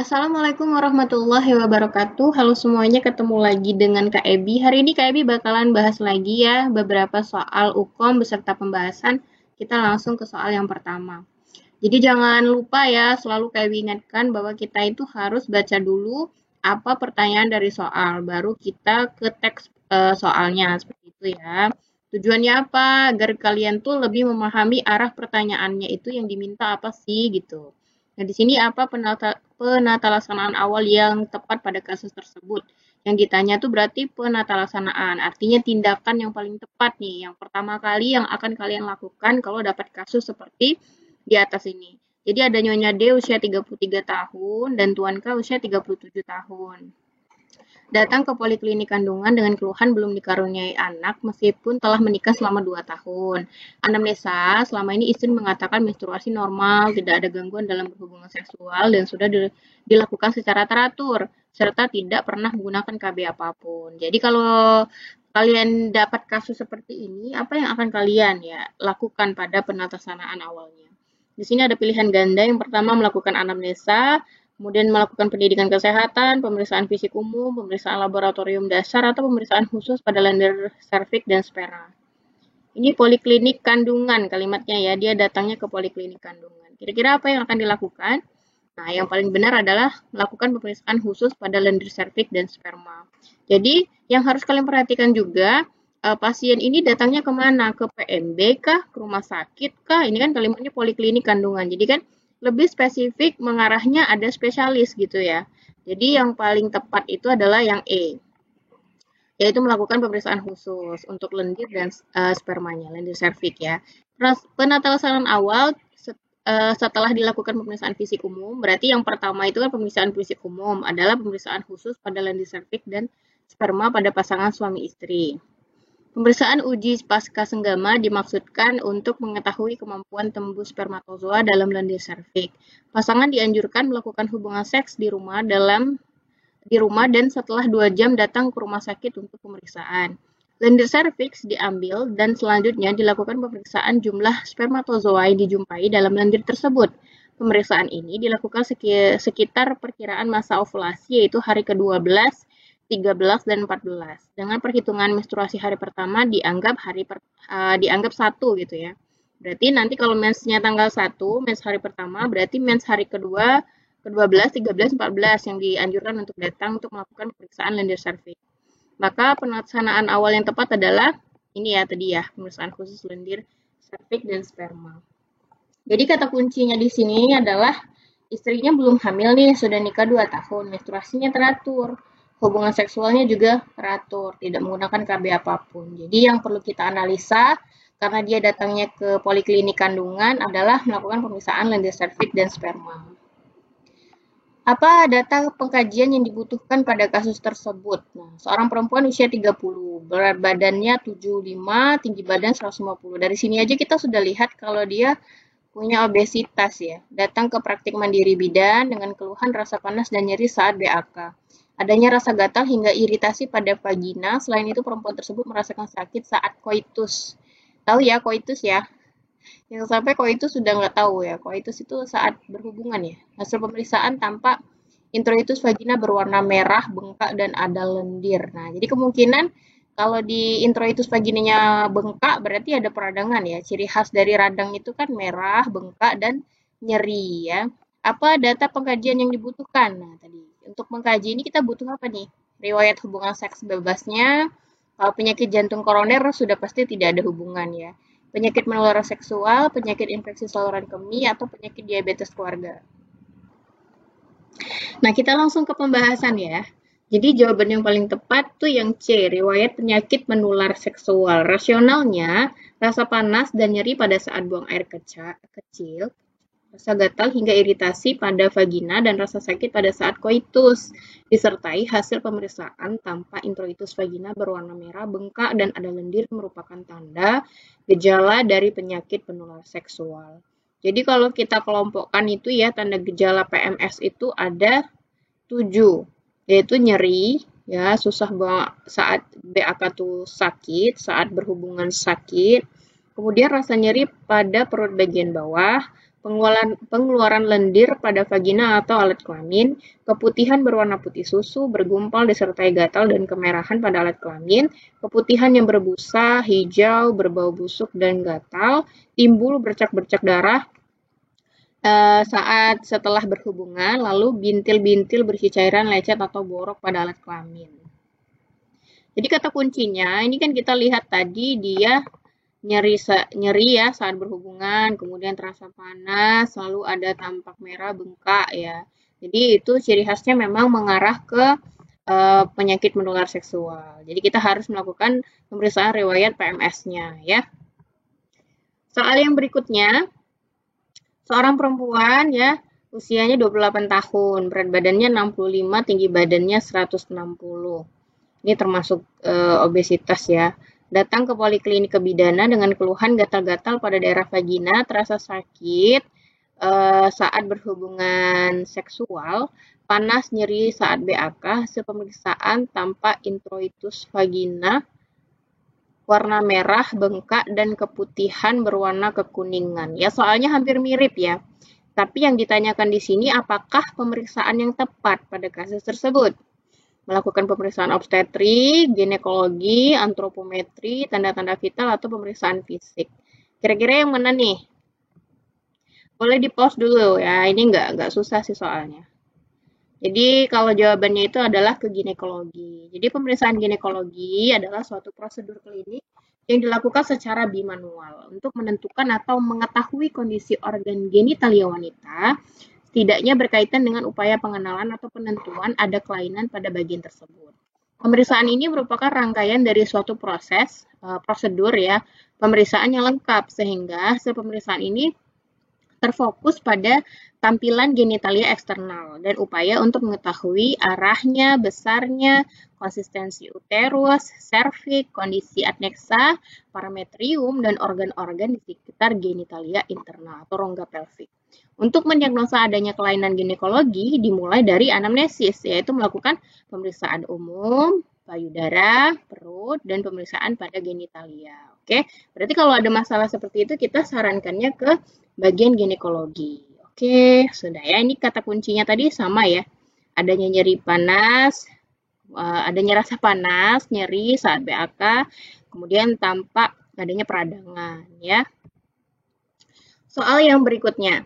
Assalamualaikum warahmatullahi wabarakatuh. Halo semuanya, ketemu lagi dengan Kak Ebi. Hari ini Kak Ebi bakalan bahas lagi ya beberapa soal UKOM beserta pembahasan. Kita langsung ke soal yang pertama. Jadi jangan lupa ya, selalu Kak Ebi ingatkan bahwa kita itu harus baca dulu apa pertanyaan dari soal, baru kita ke teks soalnya seperti itu ya. Tujuannya apa? Agar kalian tuh lebih memahami arah pertanyaannya itu yang diminta apa sih gitu. Nah, di sini apa penata laksanaan awal yang tepat pada kasus tersebut? Yang ditanya tuh berarti penata laksanaan, artinya tindakan yang paling tepat nih, yang pertama kali yang akan kalian lakukan kalau dapat kasus seperti di atas ini. Jadi ada Nyonya D usia 33 tahun dan Tuan K usia 37 tahun. Datang ke poliklinik kandungan dengan keluhan belum dikaruniai anak meskipun telah menikah selama 2 tahun. Anamnesa, selama ini istri mengatakan menstruasi normal, tidak ada gangguan dalam berhubungan seksual dan sudah dilakukan secara teratur serta tidak pernah menggunakan KB apapun. Jadi kalau kalian dapat kasus seperti ini, apa yang akan kalian ya lakukan pada penatasanaan awalnya? Di sini ada pilihan ganda. Yang pertama melakukan anamnesa, kemudian melakukan pendidikan kesehatan, pemeriksaan fisik umum, pemeriksaan laboratorium dasar, atau pemeriksaan khusus pada lender serviks dan sperma. Ini poliklinik kandungan kalimatnya ya, dia datangnya ke poliklinik kandungan. Kira-kira apa yang akan dilakukan? Nah, yang paling benar adalah melakukan pemeriksaan khusus pada lender serviks dan sperma. Jadi, yang harus kalian perhatikan juga, pasien ini datangnya kemana? Ke PMB kah? Ke rumah sakit kah? Ini kan kalimatnya poliklinik kandungan. Jadi kan lebih spesifik mengarahnya ada spesialis gitu ya. Jadi yang paling tepat itu adalah yang E, yaitu melakukan pemeriksaan khusus untuk lendir dan spermanya, lendir serviks ya. Penata laksanaan awal setelah dilakukan pemeriksaan fisik umum, berarti yang pertama itu kan pemeriksaan fisik umum adalah pemeriksaan khusus pada lendir serviks dan sperma pada pasangan suami istri. Pemeriksaan uji pasca senggama dimaksudkan untuk mengetahui kemampuan tembus spermatozoa dalam lendir serviks. Pasangan dianjurkan melakukan hubungan seks di rumah dan setelah 2 jam datang ke rumah sakit untuk pemeriksaan. Lendir serviks diambil dan selanjutnya dilakukan pemeriksaan jumlah spermatozoa yang dijumpai dalam lendir tersebut. Pemeriksaan ini dilakukan sekitar perkiraan masa ovulasi yaitu hari ke-12, 13 dan 14. Dengan perhitungan menstruasi hari pertama dianggap 1 gitu ya. Berarti nanti kalau mensnya tanggal 1, mens hari pertama, berarti mens hari kedua, ke-12, 13, 14 yang dianjurkan untuk datang untuk melakukan pemeriksaan lendir serviks. Maka pelaksanaan awal yang tepat adalah ini ya tadi ya, pemeriksaan khusus lendir serviks dan sperma. Jadi kata kuncinya di sini adalah istrinya belum hamil nih, sudah nikah 2 tahun, menstruasinya teratur, hubungan seksualnya juga teratur, tidak menggunakan KB apapun. Jadi yang perlu kita analisa karena dia datangnya ke poliklinik kandungan adalah melakukan pemeriksaan lendir serviks dan sperma. Apa data pengkajian yang dibutuhkan pada kasus tersebut? Nah, seorang perempuan usia 30, berat badannya 75, tinggi badan 150. Dari sini aja kita sudah lihat kalau dia punya obesitas ya. Datang ke praktik mandiri bidan dengan keluhan rasa panas dan nyeri saat BAK. Adanya rasa gatal hingga iritasi pada vagina. Selain itu perempuan tersebut merasakan sakit saat koitus. Tahu ya koitus ya? Yang sampai koitus sudah nggak tahu ya. Koitus itu saat berhubungan ya. Hasil pemeriksaan tampak introitus vagina berwarna merah, bengkak, dan ada lendir. Nah, jadi kemungkinan kalau di introitus vaginanya bengkak berarti ada peradangan ya. Ciri khas dari radang itu kan merah, bengkak, dan nyeri ya. Apa data pengkajian yang dibutuhkan? Nah, tadi untuk mengkaji ini kita butuh apa nih? Riwayat hubungan seks bebasnya. Kalau penyakit jantung koroner sudah pasti tidak ada hubungan ya. Penyakit menular seksual, penyakit infeksi saluran kemih, atau penyakit diabetes keluarga. Nah, kita langsung ke pembahasan ya. Jadi jawaban yang paling tepat tuh yang C, riwayat penyakit menular seksual. Rasionalnya, rasa panas dan nyeri pada saat buang air kecil, rasa gatal hingga iritasi pada vagina, dan rasa sakit pada saat koitus, disertai hasil pemeriksaan tanpa introitus vagina berwarna merah, bengkak, dan ada lendir merupakan tanda gejala dari penyakit penular seksual. Jadi kalau kita kelompokkan itu ya, tanda gejala PMS itu ada 7, yaitu nyeri, ya susah saat BAK tuh sakit, saat berhubungan sakit, kemudian rasa nyeri pada perut bagian bawah, pengeluaran lendir pada vagina atau alat kelamin, keputihan berwarna putih susu, bergumpal disertai gatal dan kemerahan pada alat kelamin, keputihan yang berbusa, hijau, berbau busuk dan gatal, timbul bercak-bercak darah saat setelah berhubungan, lalu bintil-bintil berisi cairan lecet atau borok pada alat kelamin. Jadi kata kuncinya, ini kan kita lihat tadi dia nyeri ya saat berhubungan, kemudian terasa panas, lalu ada tampak merah bengkak ya. Jadi itu ciri khasnya memang mengarah ke penyakit menular seksual. Jadi kita harus melakukan pemeriksaan riwayat PMS-nya ya. Soal yang berikutnya, seorang perempuan ya, usianya 28 tahun, berat badannya 65, tinggi badannya 160. Ini termasuk obesitas ya. Datang ke poliklinik kebidanan dengan keluhan gatal-gatal pada daerah vagina, terasa sakit saat berhubungan seksual, panas nyeri saat BAK, hasil pemeriksaan tampak introitus vagina, warna merah, bengkak, dan keputihan berwarna kekuningan. Ya, soalnya hampir mirip ya. Tapi yang ditanyakan di sini, apakah pemeriksaan yang tepat pada kasus tersebut? Melakukan pemeriksaan obstetrik, ginekologi, antropometri, tanda-tanda vital, atau pemeriksaan fisik. Kira-kira yang mana nih? Boleh di-pause dulu ya, ini nggak susah sih soalnya. Jadi kalau jawabannya itu adalah ke ginekologi. Jadi pemeriksaan ginekologi adalah suatu prosedur klinik yang dilakukan secara bimanual untuk menentukan atau mengetahui kondisi organ genitalia wanita, setidaknya berkaitan dengan upaya pengenalan atau penentuan ada kelainan pada bagian tersebut. Pemeriksaan ini merupakan rangkaian dari suatu prosedur ya, pemeriksaan yang lengkap sehingga hasil pemeriksaan ini terfokus pada tampilan genitalia eksternal dan upaya untuk mengetahui arahnya, besarnya, konsistensi uterus, serviks, kondisi adneksa, parametrium, dan organ-organ di sekitar genitalia internal atau rongga pelvik. Untuk mendiagnosa adanya kelainan ginekologi dimulai dari anamnesis, yaitu melakukan pemeriksaan umum, payudara, perut, dan pemeriksaan pada genitalia. Oke, berarti kalau ada masalah seperti itu kita sarankannya ke bagian ginekologi. Oke, sudah ya. Ini kata kuncinya tadi sama ya. Adanya nyeri panas, adanya rasa panas, nyeri saat BAK, kemudian tampak adanya peradangan ya. Soal yang berikutnya.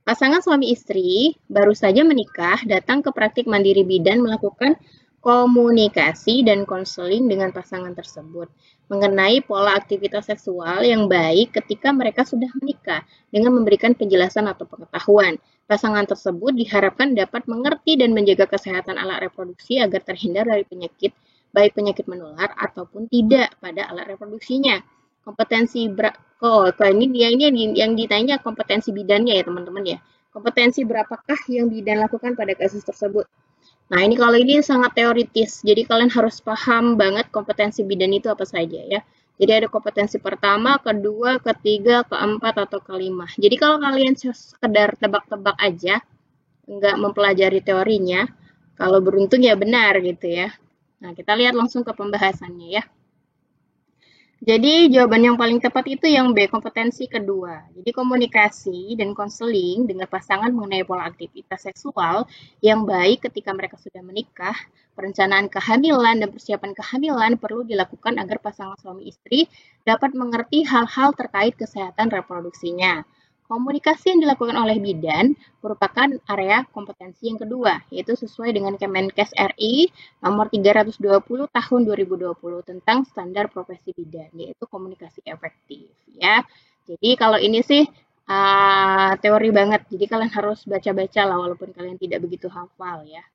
Pasangan suami istri baru saja menikah datang ke praktik mandiri bidan melakukan komunikasi dan konseling dengan pasangan tersebut mengenai pola aktivitas seksual yang baik ketika mereka sudah menikah dengan memberikan penjelasan atau pengetahuan. Pasangan tersebut diharapkan dapat mengerti dan menjaga kesehatan alat reproduksi agar terhindar dari penyakit, baik penyakit menular ataupun tidak pada alat reproduksinya. Kompetensi ini yang ditanya kompetensi bidannya ya teman-teman ya. Kompetensi berapakah yang bidan lakukan pada kasus tersebut? Nah ini kalau ini sangat teoritis, jadi kalian harus paham banget kompetensi bidan itu apa saja ya. Jadi ada kompetensi pertama, kedua, ketiga, keempat, atau kelima. Jadi kalau kalian sekedar tebak-tebak aja, nggak mempelajari teorinya, kalau beruntung ya benar gitu ya. Nah kita lihat langsung ke pembahasannya ya. Jadi jawaban yang paling tepat itu yang B, kompetensi kedua. Jadi komunikasi dan konseling dengan pasangan mengenai pola aktivitas seksual yang baik ketika mereka sudah menikah, perencanaan kehamilan dan persiapan kehamilan perlu dilakukan agar pasangan suami istri dapat mengerti hal-hal terkait kesehatan reproduksinya. Komunikasi yang dilakukan oleh bidan merupakan area kompetensi yang kedua, yaitu sesuai dengan Kemenkes RI nomor 320 tahun 2020 tentang standar profesi bidan, yaitu komunikasi efektif. Ya, jadi kalau ini sih teori banget, jadi kalian harus baca-baca lah walaupun kalian tidak begitu hafal ya.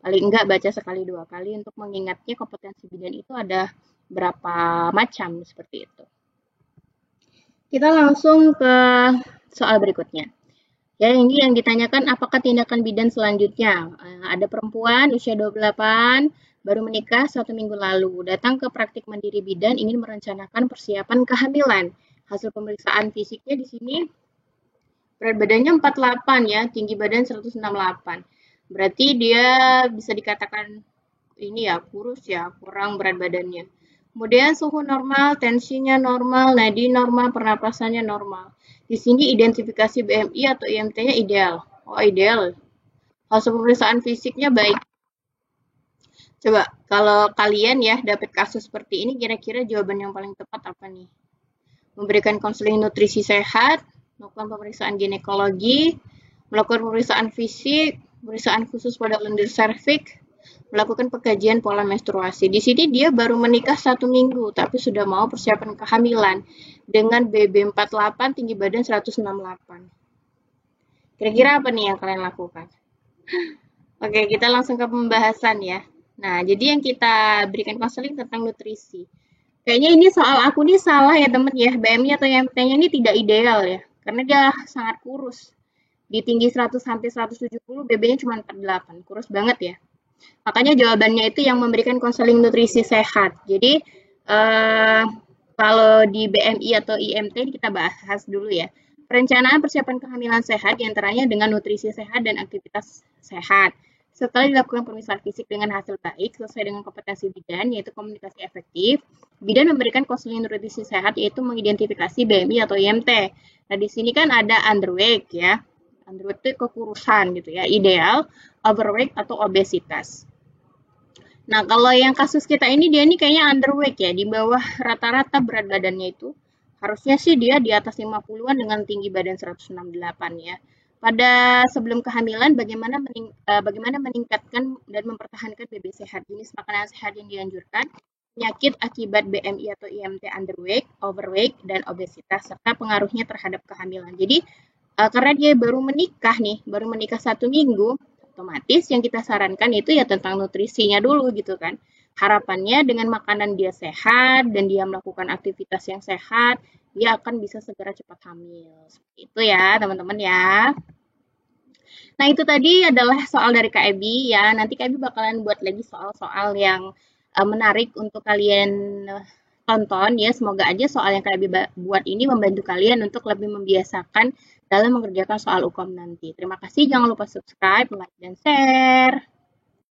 Paling enggak baca sekali dua kali untuk mengingatnya kompetensi bidan itu ada berapa macam seperti itu. Kita langsung ke soal berikutnya. Ya, ini yang ditanyakan apakah tindakan bidan selanjutnya. Ada perempuan usia 28, baru menikah 1 minggu lalu, datang ke praktik mandiri bidan ingin merencanakan persiapan kehamilan. Hasil pemeriksaan fisiknya di sini berat badannya 48 ya, tinggi badan 168. Berarti dia bisa dikatakan ini ya, kurus ya, kurang berat badannya. Kemudian suhu normal, tensinya normal, nadi normal, pernapasannya normal. Di sini identifikasi BMI atau IMT-nya ideal. Oh, ideal. Hasil pemeriksaan fisiknya baik. Coba, kalau kalian ya dapat kasus seperti ini, kira-kira jawaban yang paling tepat apa nih? Memberikan konseling nutrisi sehat, melakukan pemeriksaan ginekologi, melakukan pemeriksaan fisik, pemeriksaan khusus pada lendir serviks, melakukan pengkajian pola menstruasi. Di sini dia baru menikah 1 minggu, tapi sudah mau persiapan kehamilan dengan BB48, tinggi badan 168. Kira-kira apa nih yang kalian lakukan? Oke, kita langsung ke pembahasan ya. Nah, jadi yang kita berikan konseling tentang nutrisi. Kayaknya ini soal aku nih salah ya temen ya. BMI atau IMT-nya ini tidak ideal ya. Karena dia sangat kurus. Di tinggi 100 sampai 170, BB-nya cuma 48. Kurus banget ya. Makanya jawabannya itu yang memberikan konseling nutrisi sehat. Jadi eh, kalau di BMI atau IMT kita bahas dulu ya. Perencanaan persiapan kehamilan sehat diantaranya dengan nutrisi sehat dan aktivitas sehat. Setelah dilakukan pemeriksaan fisik dengan hasil baik sesuai dengan kompetensi bidan yaitu komunikasi efektif, bidan memberikan konseling nutrisi sehat yaitu mengidentifikasi BMI atau IMT. Nah di sini kan ada underweight ya, underweight itu kekurusan gitu ya, ideal, overweight atau obesitas. Nah, kalau yang kasus kita ini dia ini kayaknya underweight ya, di bawah rata-rata berat badannya itu. Harusnya sih dia di atas 50-an dengan tinggi badan 168 ya. Pada sebelum kehamilan bagaimana meningkatkan dan mempertahankan BB sehat, jenis makanan sehat yang dianjurkan, penyakit akibat BMI atau IMT underweight, overweight, dan obesitas serta pengaruhnya terhadap kehamilan. Jadi karena dia baru menikah nih, baru menikah 1 minggu, otomatis yang kita sarankan itu ya tentang nutrisinya dulu gitu kan. Harapannya dengan makanan dia sehat dan dia melakukan aktivitas yang sehat, dia akan bisa segera cepat hamil. Seperti itu ya teman-teman ya. Nah itu tadi adalah soal dari Kak Ebi ya. Nanti Kak Ebi bakalan buat lagi soal-soal yang menarik untuk kalian tonton ya. Semoga aja soal yang Kak Ebi buat ini membantu kalian untuk lebih membiasakan dalam mengerjakan soal UKOM nanti. Terima kasih, jangan lupa subscribe, like, dan share.